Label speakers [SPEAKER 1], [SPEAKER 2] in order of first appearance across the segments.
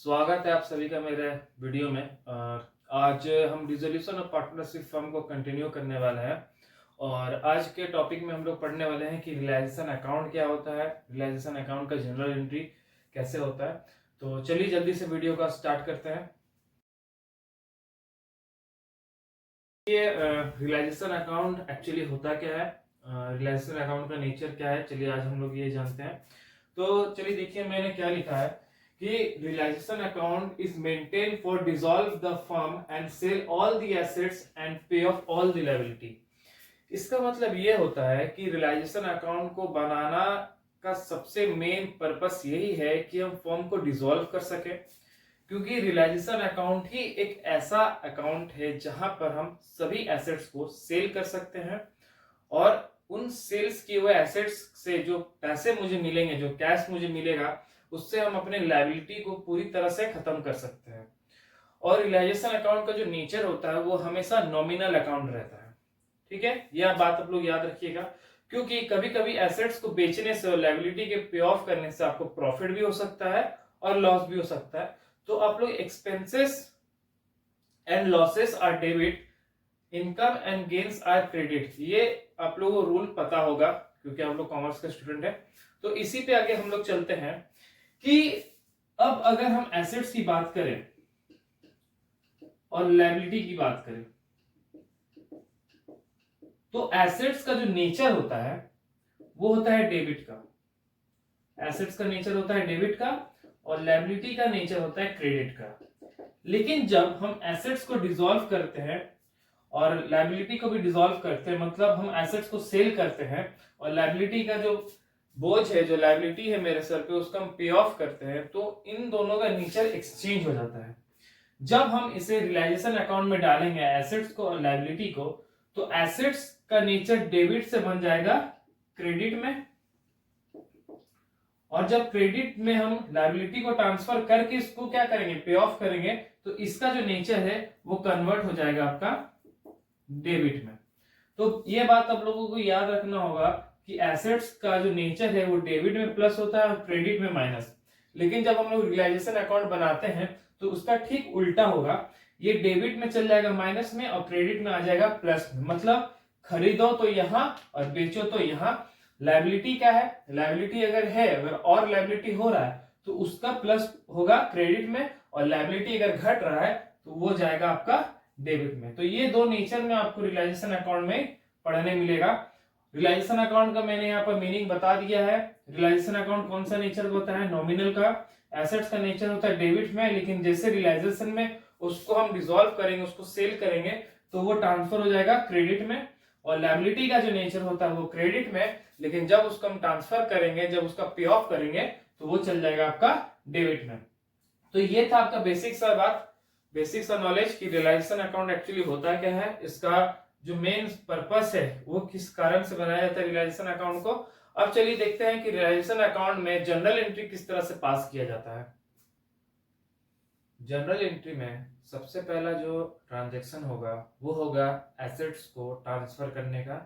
[SPEAKER 1] स्वागत है आप सभी का मेरे वीडियो में। और आज हम रिजोल्यूशन ऑफ पार्टनरशिप फर्म को कंटिन्यू करने वाले हैं। और आज के टॉपिक में हम लोग पढ़ने वाले हैं कि रियलाइजेशन अकाउंट क्या होता है, रियलाइजेशन अकाउंट का जनरल एंट्री कैसे होता है। तो चलिए जल्दी से वीडियो का स्टार्ट करते हैं। ये रियलाइजेशन अकाउंट एक्चुअली होता क्या है, रियलाइजेशन अकाउंट का नेचर क्या है, चलिए आज हम लोग ये जानते हैं। तो चलिए देखिए मैंने क्या लिखा है कि realization account is maintain for dissolve the firm and sell all the assets and pay off all the liability. इसका मतलब ये होता है कि रियलाइजेशन अकाउंट को बनाना का सबसे मेन पर्पस यही है कि हम फर्म को डिसॉल्व कर सके, क्योंकि रियलाइजेशन अकाउंट ही एक ऐसा अकाउंट है जहां पर हम सभी एसेट्स को सेल कर सकते हैं और उन सेल्स किए हुए एसेट्स से जो पैसे मुझे मिलेंगे, जो कैश मुझे मिलेगा, उससे हम अपने लायबिलिटी को पूरी तरह से खत्म कर सकते हैं। और रियलाइजेशन अकाउंट का जो नेचर होता है वो हमेशा नॉमिनल अकाउंट रहता है। ठीक है, यह बात आप लोग याद रखिएगा, क्योंकि कभी कभी एसेट्स को बेचने से और लायबिलिटी के पे ऑफ करने से आपको प्रॉफिट भी हो सकता है और लॉस भी हो सकता है। तो आप लोग expenses and losses are debit, income and gains are credit, ये आप लोगों को रूल पता होगा क्योंकि आप लोग कॉमर्स का स्टूडेंट है। तो इसी पे आगे हम लोग चलते हैं कि अब अगर हम एसेट्स की बात करें और लायबिलिटी की बात करें, तो एसेट्स का जो नेचर होता है वो होता है डेबिट का। एसेट्स का नेचर होता है डेबिट का और लायबिलिटी का नेचर होता है क्रेडिट का। लेकिन जब हम एसेट्स को डिसॉल्व करते हैं और लायबिलिटी को भी डिसॉल्व करते हैं, मतलब हम एसेट्स को सेल करते हैं और लायबिलिटी का जो बोझ है, जो लायबिलिटी है मेरे सर पे, उसका हम पे ऑफ करते हैं, तो इन दोनों का नेचर एक्सचेंज हो जाता है। जब हम इसे रियलाइजेशन अकाउंट में डालेंगे एसेट्स को और लायबिलिटी को, तो एसेट्स का नेचर डेबिट से बन जाएगा क्रेडिट में, और जब क्रेडिट में हम लायबिलिटी को ट्रांसफर करके इसको क्या करेंगे, पे ऑफ करेंगे, तो इसका जो नेचर है वो कन्वर्ट हो जाएगा आपका डेबिट में। तो ये बात आप लोगों को याद रखना होगा कि एसेट्स का जो नेचर है वो डेबिट में प्लस होता है और क्रेडिट में माइनस। लेकिन जब हम लोग रियलाइजेशन अकाउंट बनाते हैं तो उसका ठीक उल्टा होगा, ये डेबिट में चल जाएगा माइनस में और क्रेडिट में आ जाएगा प्लस में। मतलब खरीदो तो यहां और बेचो तो यहां। लायबिलिटी क्या है, लायबिलिटी अगर है, अगर और लायबिलिटी हो रहा है तो उसका प्लस होगा क्रेडिट में, और लायबिलिटी अगर घट रहा है तो वो जाएगा आपका डेबिट में। तो ये दो नेचर में आपको रियलाइजेशन अकाउंट में पढ़ने मिलेगा। रियलाइजेशन अकाउंट का मैंने यहाँ पर मीनिंग बता दिया है। रियलाइजेशन अकाउंट कौन सा नेचर होता है, नॉमिनल का। एसेट्स का नेचर होता है डेबिट में, लेकिन जैसे रियलाइजेशन में उसको हम डिसॉल्व करेंगे, उसको सेल करेंगे, तो वो ट्रांसफर हो जाएगा क्रेडिट में। और लायबिलिटी का जो नेचर होता है वो क्रेडिट में, लेकिन जब उसको हम ट्रांसफर करेंगे, जब उसका पे ऑफ करेंगे, तो वो चल जाएगा आपका डेबिट में। तो ये था आपका बेसिक सा बात, बेसिक सा नॉलेज कि रियलाइजेशन अकाउंट एक्चुअली होता क्या है, इसका जो मेन पर्पस है वो किस कारण से बनाया जाता है रियलाइजेशन अकाउंट को। अब चलिए देखते हैं कि रियलाइजेशन अकाउंट में जनरल एंट्री किस तरह से पास किया जाता है। जनरल एंट्री में सबसे पहला जो ट्रांजैक्शन होगा वो होगा एसेट्स को ट्रांसफर करने का,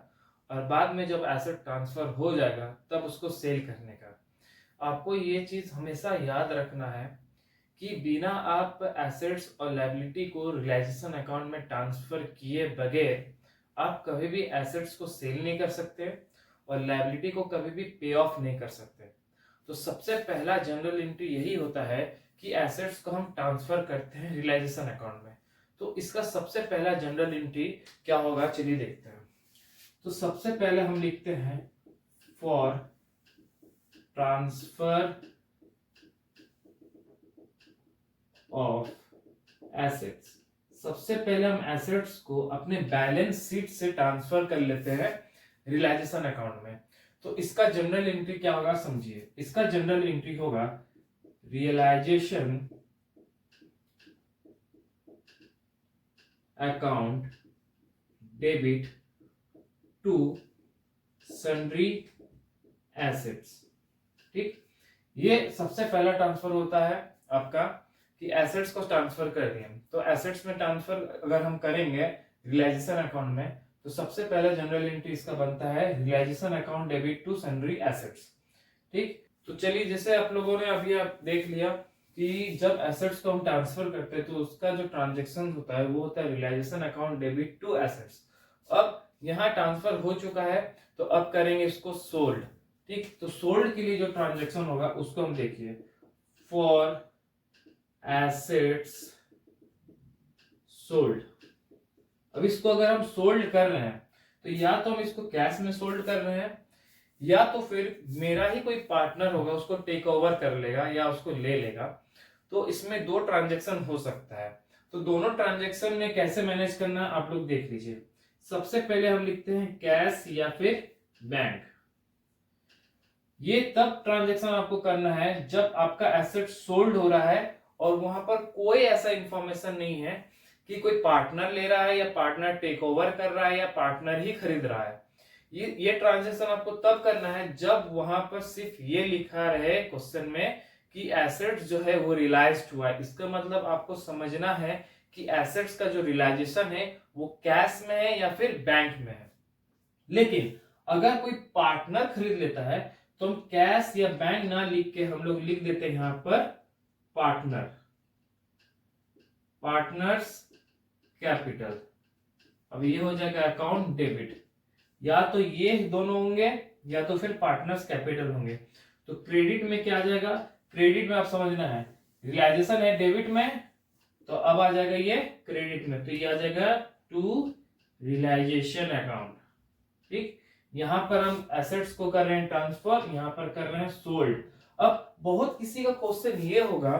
[SPEAKER 1] और बाद में जब एसेट ट्रांसफर हो जाएगा तब उसको सेल करने का। आपको ये चीज हमेशा याद रखना है कि बिना आप एसेट्स और लायबिलिटी को रियलाइजेशन अकाउंट में ट्रांसफर किए बगैर आप कभी भी एसेट्स को सेल नहीं कर सकते और लायबिलिटी को कभी भी पे ऑफ नहीं कर सकते। तो सबसे पहला जनरल एंट्री यही होता है कि एसेट्स को हम ट्रांसफर करते हैं रियलाइजेशन अकाउंट में। तो इसका सबसे पहला जनरल एंट्री क्या होगा, चलिए देखते हैं। तो सबसे पहले हम लिखते हैं फॉर ट्रांसफर ऑफ एसेट्स। सबसे पहले हम एसेट्स को अपने बैलेंस शीट से ट्रांसफर कर लेते हैं रियलाइजेशन अकाउंट में। तो इसका जनरल एंट्री क्या होगा समझिए। इसका जनरल एंट्री होगा realization account debit to sundry assets. ठीक, ये सबसे पहला ट्रांसफर होता है आपका कि एसेट्स को ट्रांसफर कर दिए। तो एसेट्स में ट्रांसफर अगर हम करेंगे रियलाइजेशन अकाउंट में, तो सबसे पहला जनरल एंट्री इसका बनता है realization account debit to sundry assets. ठीक, तो चलिए जैसे आप लोगों ने अभी आप देख लिया कि जब एसेट्स को हम ट्रांसफर करते हैं तो उसका जो ट्रांजेक्शन होता है वो होता है realization account debit to assets. अब यहाँ ट्रांसफर हो चुका है तो अब करेंगे इसको सोल्ड। ठीक, तो सोल्ड के लिए जो ट्रांजेक्शन होगा उसको हम देखिए, फॉर एसेट्स सोल्ड। अब इसको अगर हम सोल्ड कर रहे हैं तो या तो हम इसको कैश में सोल्ड कर रहे हैं या तो फिर मेरा ही कोई पार्टनर होगा उसको टेक ओवर कर लेगा या उसको ले लेगा। तो इसमें दो ट्रांजैक्शन हो सकता है। तो दोनों ट्रांजैक्शन में कैसे मैनेज करना आप लोग देख लीजिए। सबसे पहले हम लिखते हैं कैश या फिर बैंक। ये तब ट्रांजैक्शन आपको करना है जब आपका एसेट सोल्ड हो रहा है और वहां पर कोई ऐसा इंफॉर्मेशन नहीं है कि कोई पार्टनर ले रहा है या पार्टनर टेक ओवर कर रहा है या पार्टनर ही खरीद रहा है। ये ट्रांजैक्शन आपको तब करना है जब वहां पर सिर्फ ये लिखा रहे क्वेश्चन में कि एसेट्स जो है वो रियलाइज्ड हुआ है। इसका मतलब आपको समझना है कि एसेट्स का जो रियलाइजेशन है वो कैश में है या फिर बैंक में है। लेकिन अगर कोई पार्टनर खरीद लेता है तो हम कैश या बैंक ना लिख के हम लोग लिख देते हैं यहां पर पार्टनर, पार्टनर्स कैपिटल। अब ये हो जाएगा अकाउंट डेबिट। या तो ये दोनों होंगे या तो फिर पार्टनर्स कैपिटल होंगे। तो क्रेडिट में क्या आ जाएगा, क्रेडिट में आप समझना है रियलाइजेशन है डेबिट में तो अब आ जाएगा ये क्रेडिट में, तो ये आ जाएगा टू रियलाइजेशन अकाउंट। ठीक, यहां पर हम एसेट्स को कर रहे हैं ट्रांसफर, यहां पर कर रहे हैं सोल्ड। अब बहुत किसी का क्वेश्चन ये होगा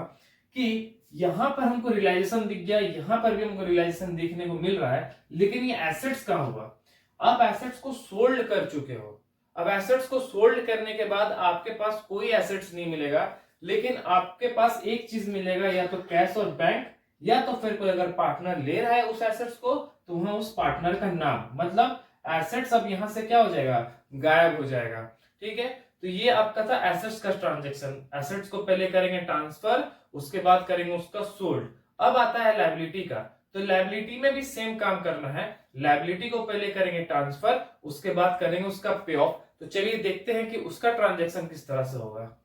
[SPEAKER 1] कि यहां पर हमको रियलाइजेशन दिख गया, यहां पर भी हमको रियलाइजेशन देखने को मिल रहा है, लेकिन ये एसेट्स कहां होगा। आप एसेट्स को सोल्ड कर चुके हो। अब एसेट्स को सोल्ड करने के बाद आपके पास कोई एसेट्स नहीं मिलेगा, लेकिन आपके पास एक चीज मिलेगा, या तो कैश और बैंक या तो फिर कोई अगर पार्टनर ले रहा है उस एसेट्स को तो वहां उस पार्टनर का नाम, मतलब एसेट्स अब यहां से क्या हो जाएगा, गायब हो जाएगा। ठीक है, तो ये आपका था एसेट्स का ट्रांजेक्शन। एसेट्स को पहले करेंगे ट्रांसफर, उसके बाद करेंगे उसका सोल्ड। अब आता है लायबिलिटी का, तो लायबिलिटी में भी सेम काम करना है। लायबिलिटी को पहले करेंगे ट्रांसफर, उसके बाद करेंगे उसका पे ऑफ। तो चलिए देखते हैं कि उसका ट्रांजैक्शन किस तरह से होगा।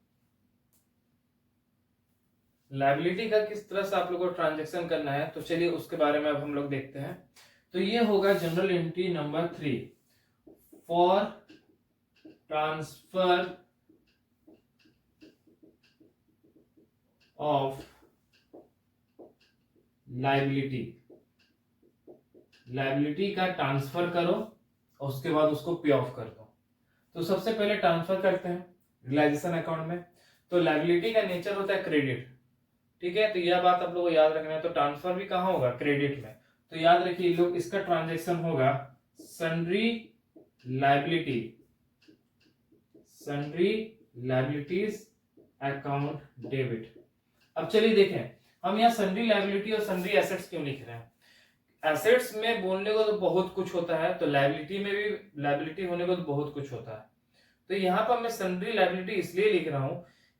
[SPEAKER 1] लायबिलिटी का किस तरह से आप लोगों को ट्रांजैक्शन करना है, तो चलिए उसके बारे में अब हम लोग देखते हैं। तो ये होगा general entry number 3, for transfer of liability. Liability का ट्रांसफर करो और उसके बाद उसको पे ऑफ कर दो। तो सबसे पहले ट्रांसफर करते हैं रियलाइजेशन अकाउंट में। तो लायबिलिटी का नेचर होता है क्रेडिट। ठीक है, तो यह बात आप लोगों को याद रखना है। तो ट्रांसफर भी कहां होगा, क्रेडिट में। तो याद रखिए लोग, इसका ट्रांजैक्शन होगा sundry liability, sundry liabilities account debit. अब चलिए देखें हम यहाँ सन्ड्री लायबिलिटी और सन्ड्री एसेट्स क्यों लिख रहे हैं। एसेट्स में बोलने को तो बहुत कुछ होता है, तो लायबिलिटी में भी लायबिलिटी होने को तो बहुत कुछ होता है। तो यहाँ पर मैं सन्ड्री लायबिलिटी इसलिए लिख रहा हूं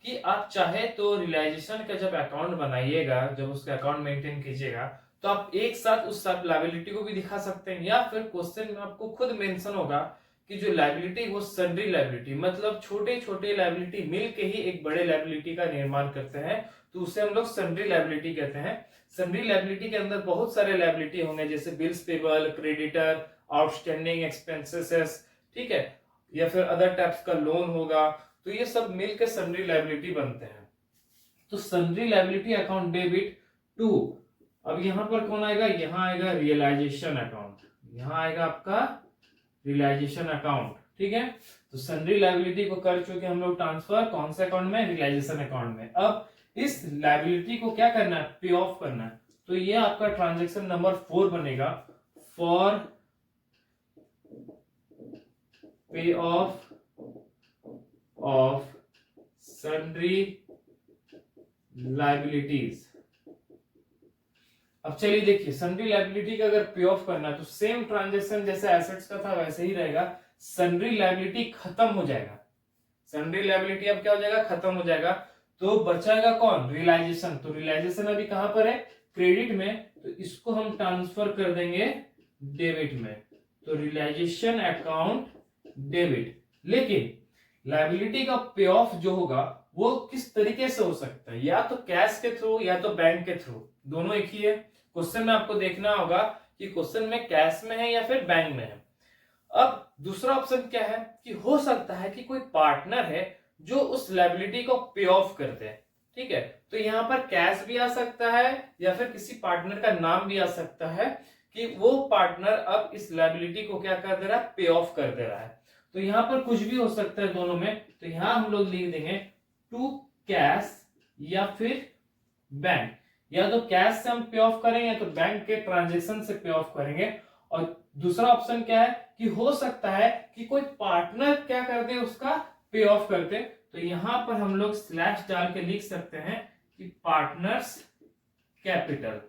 [SPEAKER 1] कि आप चाहे तो रियलाइजेशन का जब अकाउंट बनाइएगा, जब उसका अकाउंट मेंटेन कीजिएगा, तो आप एक साथ उस सब लायबिलिटी को भी दिखा सकते हैं, या फिर क्वेश्चन में आपको खुद मेंशन होगा कि जो लायबिलिटी वो सन्ड्री लायबिलिटी, मतलब छोटे छोटे लायबिलिटी मिलके ही एक बड़े लायबिलिटी का निर्माण करते हैं, तो उसे हम लोग सन्ड्री लायबिलिटी कहते हैं। सन्ड्री लायबिलिटी के अंदर बहुत सारे लायबिलिटी होंगे, जैसे bills payable, creditor, outstanding expenses, ठीक है, या फिर अदर टाइप्स का लोन होगा। तो ये सब मिलकर सन्ड्री लायबिलिटी बनते हैं। तो sundry liability account debit to, अब यहां पर कौन आएगा, यहां आएगा रियलाइजेशन अकाउंट, यहां आएगा आपका रियलाइजेशन अकाउंट। ठीक है, तो सन्ड्री लायबिलिटी को कर चुके हम लोग ट्रांसफर, कौन से अकाउंट में, रियलाइजेशन अकाउंट में। अब इस लायबिलिटी को क्या करना है, पे ऑफ करना है। तो ये आपका ट्रांजैक्शन नंबर 4 बनेगा, फॉर पे ऑफ ऑफ सन्ड्री लायबिलिटीज। अब चलिए देखिए, सन्ड्री लायबिलिटी का अगर पे ऑफ करना है तो सेम ट्रांजैक्शन जैसे एसेट्स का था वैसे ही रहेगा। सन्ड्री लायबिलिटी खत्म हो जाएगा, सन्ड्री लायबिलिटी अब क्या हो जाएगा, खत्म हो जाएगा। तो बचाएगा कौन, रियलाइजेशन। तो रियलाइजेशन अभी कहां पर है, क्रेडिट में, तो इसको हम ट्रांसफर कर देंगे डेबिट में। तो रियलाइजेशन अकाउंट डेबिट। लेकिन लायबिलिटी का पे ऑफ जो होगा वो किस तरीके से हो सकता है, या तो कैश के थ्रू या तो बैंक के थ्रू, दोनों एक ही है। क्वेश्चन में आपको देखना होगा कि क्वेश्चन में कैश में है या फिर बैंक में है। अब दूसरा ऑप्शन क्या है कि हो सकता है कि कोई पार्टनर है जो उस लायबिलिटी को पे ऑफ कर दे। ठीक है, तो यहां पर कैश भी आ सकता है या फिर किसी पार्टनर का नाम भी आ सकता है कि वो पार्टनर अब इस लायबिलिटी को क्या कर दे रहा है, पे ऑफ कर दे रहा है। तो यहां पर कुछ भी हो सकता है दोनों में, तो यहां हम लोग लिख देंगे टू कैश या फिर बैंक। या तो कैश से हम पे ऑफ करेंगे या तो बैंक के ट्रांजेक्शन से पे ऑफ करेंगे। और दूसरा ऑप्शन क्या है कि हो सकता है कि कोई पार्टनर क्या कर दे, उसका पे ऑफ कर दे। तो यहां पर हम लोग स्लैश डाल के लिख सकते हैं कि पार्टनर्स कैपिटल,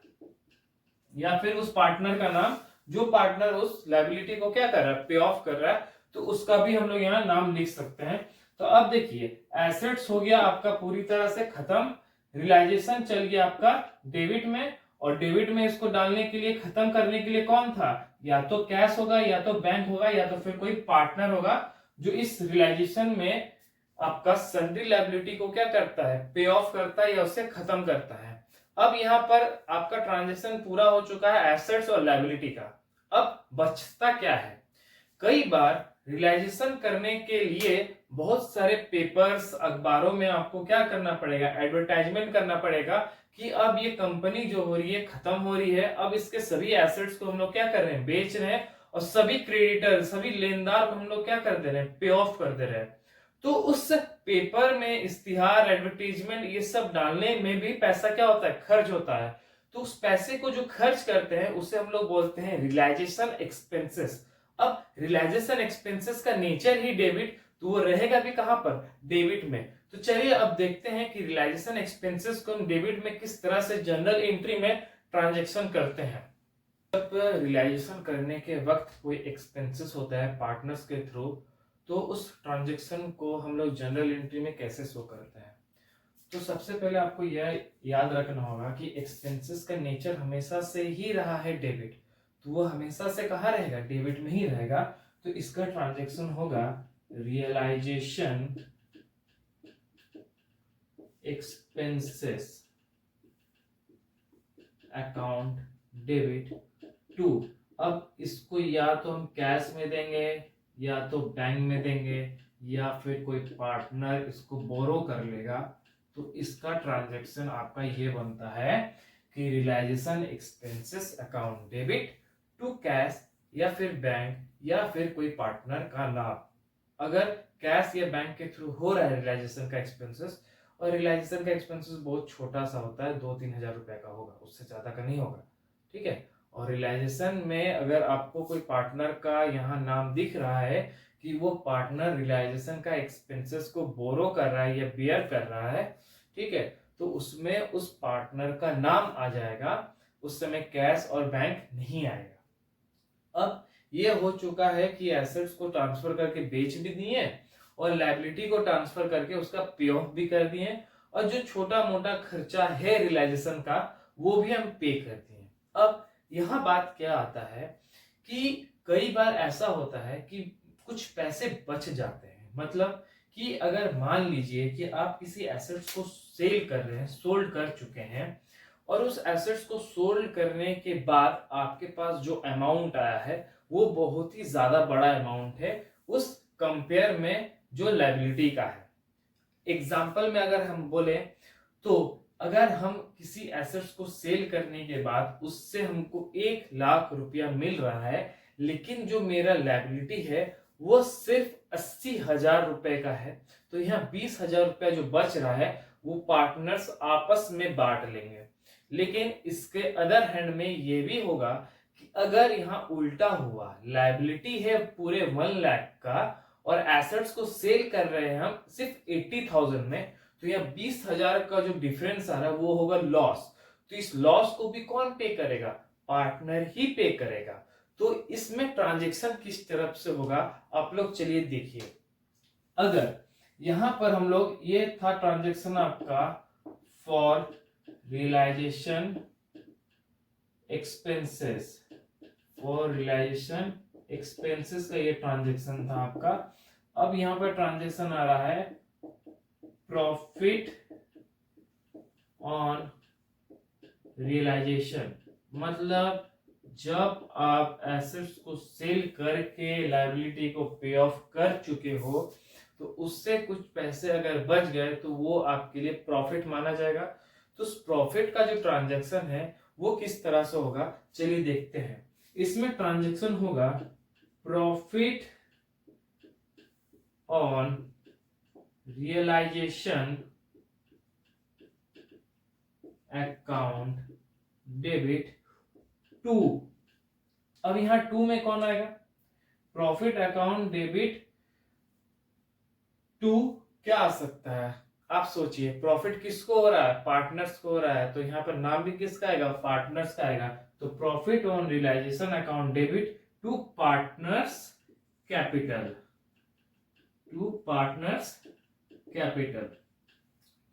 [SPEAKER 1] या फिर उस पार्टनर का नाम, जो पार्टनर उस लायबिलिटी को क्या कर रहा है, पे ऑफ कर रहा है, तो उसका भी हम लोग यहाँ नाम लिख सकते हैं। तो अब देखिए एसेट्स हो गया आपका पूरी तरह से खत्म, रियलाइजेशन चल गया आपका डेबिट में, और डेबिट में इसको डालने के लिए, खत्म करने के लिए कौन था, या तो कैश होगा या तो बैंक होगा या तो फिर कोई पार्टनर होगा जो इस रियलाइजेशन में आपका सन्ड्री लायबिलिटी को क्या करता है, पे ऑफ करता है या उसे खत्म करता है। अब यहाँ पर आपका ट्रांजेक्शन पूरा हो चुका है एसेट्स और लायबिलिटी का। अब बचता क्या है, कई बार रियलाइजेशन करने के लिए बहुत सारे पेपर्स, अखबारों में आपको क्या करना पड़ेगा, एडवर्टाइजमेंट करना पड़ेगा कि अब ये कंपनी जो हो रही है खत्म हो रही है, अब इसके सभी एसेट्स को हम लोग क्या कर रहे हैं, बेच रहे हैं, और सभी क्रेडिटर, सभी लेनदार को हम लोग क्या कर दे रहे हैं, पे ऑफ कर दे रहे हैं। तो उस पेपर में इश्तिहार, एडवर्टीजमेंट, ये सब डालने में भी पैसा क्या होता है, खर्च होता है। तो उस पैसे को जो खर्च करते हैं उसे हम लोग बोलते हैं रियलाइजेशन एक्सपेंसेस। अब रियलाइजेशन एक्सपेंसेस का नेचर ही डेबिट, तो वो रहेगा भी कहां पर, डेबिट में। तो चलिए अब देखते हैं कि रियलाइजेशन एक्सपेंसेस को हम डेबिट में किस तरह से जनरल एंट्री में ट्रांजेक्शन करते हैं। जब रियलाइजेशन करने के वक्त कोई एक्सपेंसेस होता है पार्टनर्स के थ्रू, तो उस ट्रांजेक्शन को हम लोग जनरल एंट्री में कैसे शो करते हैं। तो सबसे पहले आपको यह याद रखना होगा कि एक्सपेंसेस का नेचर हमेशा से ही रहा है डेबिट, तो वो हमेशा से कहाँ रहेगा, डेबिट में ही रहेगा। तो इसका ट्रांजेक्शन होगा realization expenses account debit to. अब इसको या तो हम कैश में देंगे या तो बैंक में देंगे या फिर कोई पार्टनर इसको बोरो कर लेगा, तो इसका ट्रांजैक्शन आपका ये बनता है कि realization expenses account debit to cash या फिर बैंक या फिर कोई पार्टनर का नाम। अगर कैश या बैंक के थ्रू हो रहा है रियलाइजेशन का एक्सपेंसेस, और रियलाइजेशन का एक्सपेंसेस बहुत छोटा सा होता है, 2-3 हजार रुपए का होगा, उससे ज्यादा का नहीं होगा। ठीक है, और रियलाइजेशन में अगर आपको कोई पार्टनर का यहाँ नाम दिख रहा है कि वो पार्टनर रियलाइजेशन का एक्सपेंसेस को बोरो कर रहा है या बियर कर रहा है, ठीक है, तो उसमें उस पार्टनर का नाम आ जाएगा, उस समय कैश और बैंक नहीं आएगा। अब ये हो चुका है कि एसेट्स को ट्रांसफर करके बेच भी दिए और लायबिलिटी को ट्रांसफर करके उसका पे ऑफ भी कर दिए, और जो छोटा मोटा खर्चा है रियलाइजेशन का वो भी हम पे कर दिए। अब यहाँ बात क्या आता है कि कई बार ऐसा होता है कि कुछ पैसे बच जाते हैं, मतलब कि अगर मान लीजिए कि आप किसी एसेट्स को सेल कर रहे हैं, सोल्ड कर चुके हैं, और उस एसेट्स को सोल्ड करने के बाद आपके पास जो अमाउंट आया है वो बहुत ही ज्यादा बड़ा अमाउंट है उस कंपेयर में जो लायबिलिटी का है। एग्जाम्पल में अगर हम बोले तो अगर हम किसी एसेट्स को सेल करने के बाद उससे हमको 1 लाख रुपया मिल रहा है, लेकिन जो मेरा लायबिलिटी है वो सिर्फ 80,000 रुपए का है, तो यहाँ 20,000 रुपया जो बच रहा है वो पार्टनर्स आपस में बांट लेंगे। लेकिन इसके अदर हैंड में ये भी होगा कि अगर यहाँ उल्टा हुआ, लायबिलिटी है पूरे 1 लाख का और एसेट्स को सेल कर रहे हैं हम सिर्फ 80,000 में, तो यहाँ 20,000 का जो डिफरेंस आ रहा है वो होगा लॉस। तो इस लॉस को भी कौन पे करेगा, पार्टनर ही पे करेगा। तो इसमें ट्रांजैक्शन किस तरफ से होगा आप लोग चलिए देखिए। अगर यहां पर हम लोग, ये था ट्रांजैक्शन आपका for realization expenses, for realization expenses का ये ट्रांजैक्शन था आपका। अब यहां पर ट्रांजैक्शन आ रहा है प्रॉफिट ऑन रियलाइजेशन, मतलब जब आप एसेट्स को सेल करके लायबिलिटी को पे ऑफ कर चुके हो तो उससे कुछ पैसे अगर बच गए तो वो आपके लिए प्रॉफिट माना जाएगा। तो उस प्रॉफिट का जो ट्रांजैक्शन है वो किस तरह से होगा, चलिए देखते हैं। इसमें ट्रांजैक्शन होगा profit on realization account debit to. अब यहां टू में कौन आएगा, प्रॉफिट अकाउंट डेबिट टू क्या आ सकता है, आप सोचिए। प्रॉफिट किसको हो रहा है, पार्टनर्स को हो रहा है, तो यहाँ पर नाम भी किसका आएगा, पार्टनर्स का आएगा। तो profit on realization account debit to partners capital, to partners capital.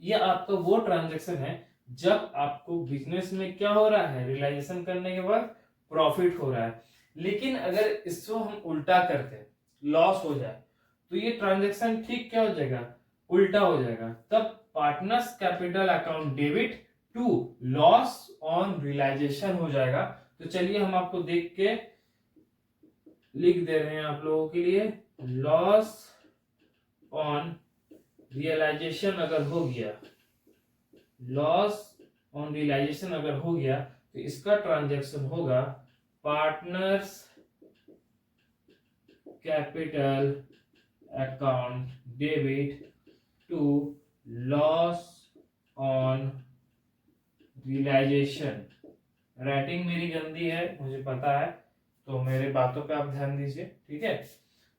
[SPEAKER 1] ये आपका वो ट्रांजैक्शन है जब आपको बिजनेस में क्या हो रहा है, रियलाइजेशन करने के बाद प्रॉफिट हो रहा है। लेकिन अगर इसको हम उल्टा करते हैं, लॉस हो जाए, तो ये ट्रांजैक्शन ठीक क्या हो जाएगा, उल्टा हो जाएगा। तब partners capital account debit to loss on realization हो जाएगा। तो चलिए हम आपको देख के लिख दे रहे हैं आप लोगों के लिए, लॉस ऑन रियलाइजेशन अगर हो गया, लॉस ऑन रियलाइजेशन अगर हो गया तो इसका ट्रांजैक्शन होगा partners capital account debit to loss on realization. Writing मेरी गंदी है मुझे पता है, तो मेरे बातों पे आप ध्यान दीजिए, ठीक है।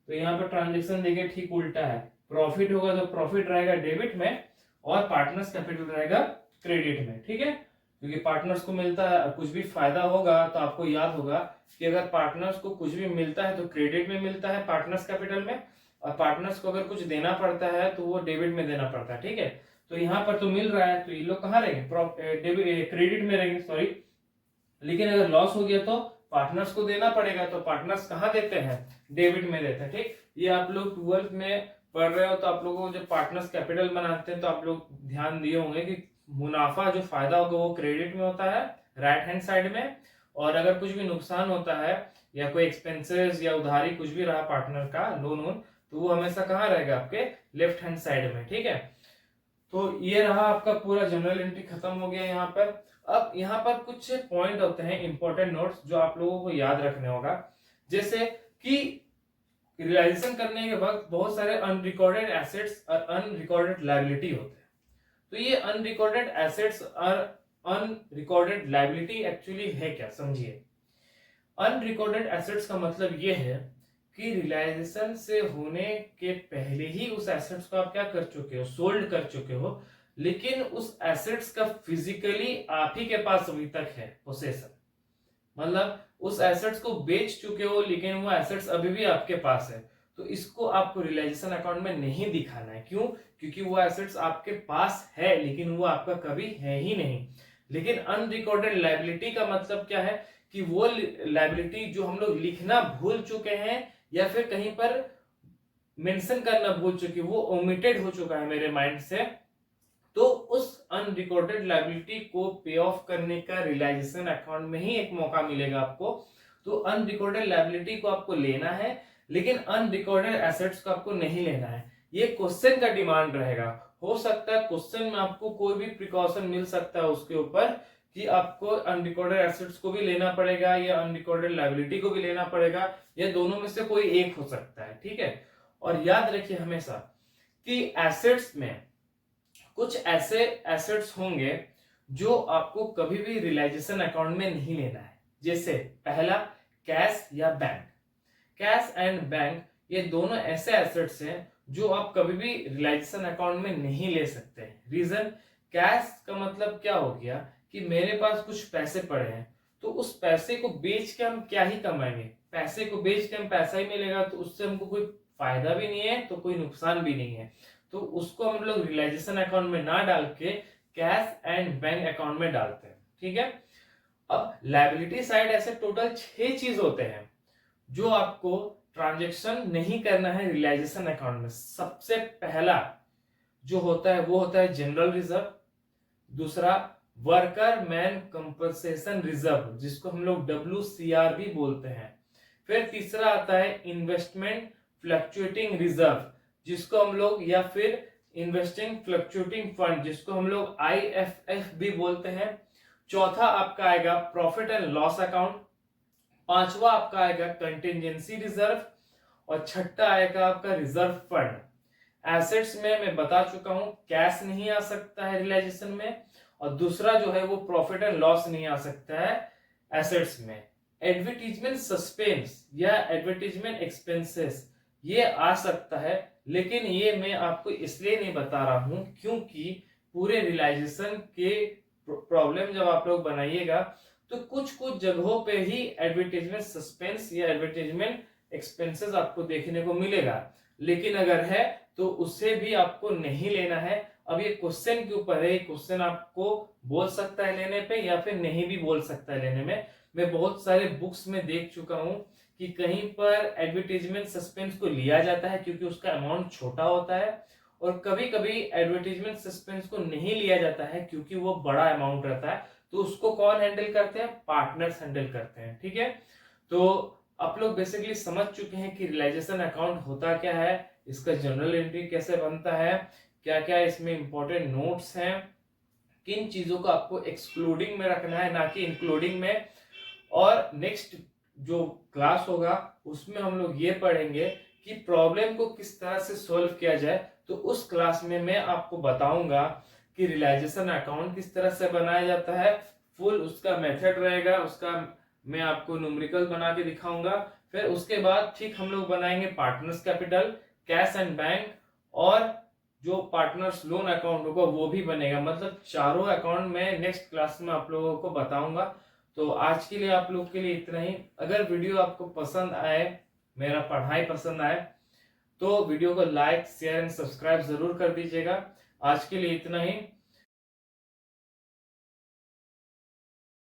[SPEAKER 1] तो यहाँ पर ट्रांजैक्शन देखिए ठीक उल्टा है, प्रॉफिट होगा तो प्रॉफिट रहेगा डेबिट में और पार्टनर्स कैपिटल रहेगा क्रेडिट में, ठीक है। क्योंकि पार्टनर्स को मिलता है कुछ भी फायदा होगा तो आपको याद होगा कि अगर पार्टनर्स को कुछ भी मिलता है तो क्रेडिट में मिलता है पार्टनर्स कैपिटल में, और पार्टनर्स को अगर कुछ देना पड़ता है तो वो डेबिट में देना पड़ता है, ठीक है। तो यहाँ पर तो मिल रहा है तो ये लोग कहाँ रहेंगे, क्रेडिट में रहेंगे, सॉरी। लेकिन अगर लॉस हो गया तो पार्टनर्स को देना पड़ेगा, तो पार्टनर्स कहाँ देते हैं, डेबिट में देते हैं, ठीक। ये आप लोग 12th में पढ़ रहे हो तो आप लोगों को जब पार्टनर्स कैपिटल बनाते हैं तो आप लोग ध्यान दिए होंगे कि मुनाफा जो फायदा होगा वो क्रेडिट में होता है राइट हैंड साइड में, और अगर कुछ भी नुकसान होता है या कोई एक्सपेंसेस या उधारी कुछ भी रहा पार्टनर का लोन वोन, तो वो हमेशा कहाँ रहेगा, आपके लेफ्ट हैंड साइड में, ठीक है। तो ये रहा आपका पूरा जनरल एंट्री खत्म हो गया यहाँ पर। अब यहाँ पर कुछ पॉइंट होते हैं इंपॉर्टेंट नोट्स जो आप लोगों को याद रखने होगा, जैसे कि रियलाइजेशन करने के वक्त बहुत सारे अनरिकॉर्डेड एसेट्स और अनरिकॉर्डेड लायबिलिटी होते हैं। तो ये अनरिकॉर्डेड एसेट्स और अनरिकॉर्डेड लायबिलिटी एक्चुअली है क्या, समझिए। अनरिकॉर्डेड एसेट्स का मतलब ये है कि रियलाइजेशन से होने के पहले ही उस एसेट्स को आप क्या कर चुके हो, सोल्ड कर चुके हो, लेकिन उस एसेट्स का फिजिकली आप ही के पास अभी तक है पोसेशन, मतलब उस एसेट्स को बेच चुके हो लेकिन वो एसेट्स अभी भी आपके पास है। तो इसको आपको रियलाइजेशन अकाउंट में नहीं दिखाना है, क्यों, क्योंकि वो एसेट्स आपके पास है लेकिन वो आपका कभी है ही नहीं। लेकिन अनरिकॉर्डेड लायबिलिटी का मतलब क्या है कि वो लायबिलिटी जो हम लोग लिखना भूल चुके हैं या फिर कहीं पर मेंशन करना भूल चुके, वो ओमिटेड हो चुका है मेरे माइंड से, तो उस अनरिकॉर्डेड लायबिलिटी को पे ऑफ करने का रियलाइजेशन अकाउंट में ही एक मौका मिलेगा आपको। तो अनरिकॉर्डेड लायबिलिटी को आपको लेना है लेकिन अनरिकॉर्डेड एसेट्स को आपको नहीं लेना है। ये क्वेश्चन का डिमांड रहेगा, हो सकता है क्वेश्चन में आपको कोई भी प्रिकॉशन मिल सकता है उसके ऊपर कि आपको अनरिकॉर्डेड एसेट्स को भी लेना पड़ेगा या अनरिकॉर्डेड लायबिलिटी को भी लेना पड़ेगा, या दोनों में से कोई एक हो सकता है, ठीक है। और याद रखिए हमेशा कि एसेट्स में कुछ ऐसे एसेट्स होंगे जो आपको कभी भी रियलाइजेशन अकाउंट में नहीं लेना है। जैसे पहला कैश या बैंक, कैश एंड बैंक ये दोनों ऐसे एसेट्स हैं जो आप कभी भी रियलाइजेशन अकाउंट में नहीं ले सकते। रीजन, कैश का मतलब क्या हो गया कि मेरे पास कुछ पैसे पड़े हैं तो उस पैसे को बेच के हम क्या ही कमाएंगे, पैसे को बेच के हम पैसा ही मिलेगा, तो उससे हमको कोई फायदा भी नहीं है तो कोई नुकसान भी नहीं है। तो उसको हम लोग रियलाइजेशन अकाउंट में ना डाल के कैश एंड बैंक अकाउंट में डालते हैं, ठीक है। अब लायबिलिटी साइड ऐसे टोटल 6 चीज होते हैं जो आपको ट्रांजैक्शन नहीं करना है रियलाइजेशन अकाउंट में। सबसे पहला जो होता है वो होता है जनरल रिजर्व, दूसरा वर्कर मैन कंपनसेशन रिजर्व जिसको हम लोग WCR भी बोलते हैं, फिर तीसरा आता है इन्वेस्टमेंट फ्लक्चुएटिंग रिजर्व जिसको हम लोग, या फिर इन्वेस्टिंग फ्लक्चुएटिंग फंड जिसको हम लोग IFF भी बोलते हैं, चौथा आपका आएगा प्रॉफिट एंड लॉस अकाउंट, पांचवा आपका आएगा कंटिजेंसी रिजर्व, और छठा आएगा आपका रिजर्व फंड। एसेट्स में मैं बता चुका हूं कैश नहीं आ सकता है रियलाइजेशन में, और दूसरा जो है वो प्रॉफिट एंड लॉस नहीं आ सकता है एसेट्स में। एडवर्टीजमेंट सस्पेंस या एडवर्टीजमेंट एक्सपेंसेस ये आ सकता है, लेकिन ये मैं आपको इसलिए नहीं बता रहा हूं क्योंकि पूरे रियलाइजेशन के प्रॉब्लम जब आप लोग बनाइएगा तो कुछ कुछ जगहों पे ही एडवर्टीजमेंट सस्पेंस या एडवर्टीजमेंट एक्सपेंसेस आपको देखने को मिलेगा, लेकिन अगर है तो उससे भी आपको नहीं लेना है। अब ये क्वेश्चन के ऊपर है, क्वेश्चन आपको बोल सकता है लेने पे या फिर नहीं भी बोल सकता है लेने में। मैं बहुत सारे बुक्स में देख चुका हूं कि कहीं पर एडवर्टीजमेंट सस्पेंस को लिया जाता है क्योंकि उसका अमाउंट छोटा होता है, और कभी कभी एडवर्टीजमेंट सस्पेंस को नहीं लिया जाता है क्योंकि वो बड़ा अमाउंट रहता है, तो उसको कौन हैंडल करते हैं? पार्टनर्स हैंडल करते हैं। ठीक है, तो आप लोग बेसिकली समझ चुके हैं कि रियलाइजेशन अकाउंट होता क्या है, इसका जनरल एंट्री कैसे बनता है, क्या क्या इसमें इंपॉर्टेंट नोट्स हैं, किन चीजों को आपको एक्सक्लूडिंग में रखना है ना कि इंक्लूडिंग में। और नेक्स्ट जो क्लास होगा उसमें हम लोग ये पढ़ेंगे कि प्रॉब्लम को किस तरह से सॉल्व किया जाए। तो उस क्लास में मैं आपको बताऊंगा कि रियलाइजेशन अकाउंट किस तरह से बनाया जाता है, फुल उसका मेथड रहेगा, उसका मैं आपको न्यूमेरिकल बना के दिखाऊंगा। फिर उसके बाद ठीक हम लोग बनाएंगे partners capital, cash and bank, और जो पार्टनर्स लोन अकाउंट होगा वो भी बनेगा। मतलब चारों अकाउंट में नेक्स्ट क्लास में आप लोगों को बताऊंगा। तो आज के लिए आप लोग के लिए इतना ही। अगर वीडियो आपको पसंद आए, मेरा पढ़ाई पसंद आए, तो वीडियो को लाइक शेयर एंड सब्सक्राइब जरूर कर दीजिएगा। आज के लिए इतना ही।